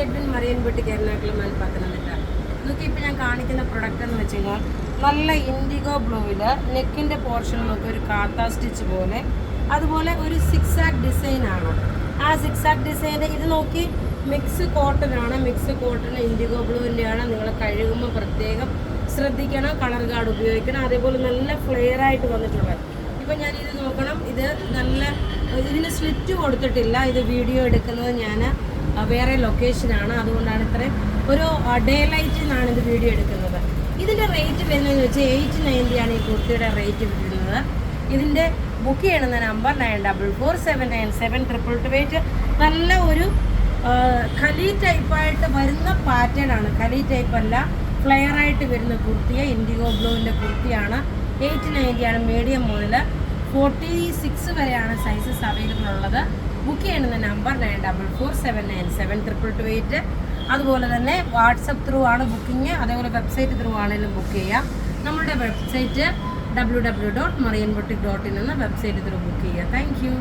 Edwin Marian boutique Ernakulam and Pathanamthitta. നോക്കി ഇപ്പോൾ ഞാൻ കാണിക്കുന്ന പ്രൊഡക്റ്റ് എന്ന് വെച്ച് കഴിഞ്ഞാൽ നല്ല ഇൻഡിഗോ ബ്ലൂവിൽ നെക്കിൻ്റെ പോർഷനിൽ നോക്കി ഒരു കാത്ത സ്റ്റിച്ച് പോലെ, അതുപോലെ ഒരു സിക്സാക് ഡിസൈനാണ്. ആ സിക്സാക് ഡിസൈൻ്റെ ഇത് നോക്കി മിക്സ് കോട്ടനാണ്. മിക്സ് കോട്ടൺ ഇൻഡിഗോ ബ്ലൂവിൻ്റെയാണ്. നിങ്ങൾ കഴുകുമ്പോൾ പ്രത്യേകം ശ്രദ്ധിക്കണം, കളർ ഗാർഡ് ഉപയോഗിക്കണം. അതേപോലെ നല്ല ഫ്ലെയർ ആയിട്ട് വന്നിട്ടുള്ളത്. ഇപ്പം ഞാനിത് നോക്കണം, ഇത് നല്ല ഇതിന് സ്ലിറ്റ് കൊടുത്തിട്ടില്ല. ഇത് വീഡിയോ എടുക്കുന്നത് ഞാൻ വേറെ ലൊക്കേഷനാണ്, അതുകൊണ്ടാണ് ഇത്രയും ഒരു ഡേ ലൈറ്റിൽ നിന്നാണ് ഇത് വീഡിയോ എടുക്കുന്നത്. ഇതിൻ്റെ റേറ്റ് വരുന്നതെന്ന് വെച്ചാൽ 890 ആണ് ഈ കുർത്തിയുടെ റേറ്റ് വരുന്നത്. ഇതിൻ്റെ ബുക്ക് ചെയ്യണമെന്ന നമ്പർ 9447972228. നല്ല ഒരു ഖലി ടൈപ്പായിട്ട് വരുന്ന പാറ്റേൺ ആണ്. ഖലി ടൈപ്പ് അല്ല, ഫ്ലെയർ ആയിട്ട് വരുന്ന കുർത്തിയെ ഇൻഡിഗോ ബ്ലൂവിൻ്റെ കുർത്തിയാണ്. 890 ആണ് മീഡിയം മുതൽ 46 വരെയാണ് സൈസസ് അവൈലബിൾ ഉള്ളത്. ബുക്ക് ചെയ്യുന്ന നമ്പർ 9447972228. അതുപോലെ തന്നെ വാട്സപ്പ് ത്രൂ ആണ് ബുക്കിംഗ്, അതേപോലെ വെബ്സൈറ്റ് ത്രൂ ആണെങ്കിലും ബുക്ക് ചെയ്യാം. നമ്മുടെ വെബ്സൈറ്റ് www.marianboutique.in എന്ന വെബ്സൈറ്റ് ത്രൂ ബുക്ക് ചെയ്യുക. Thank you.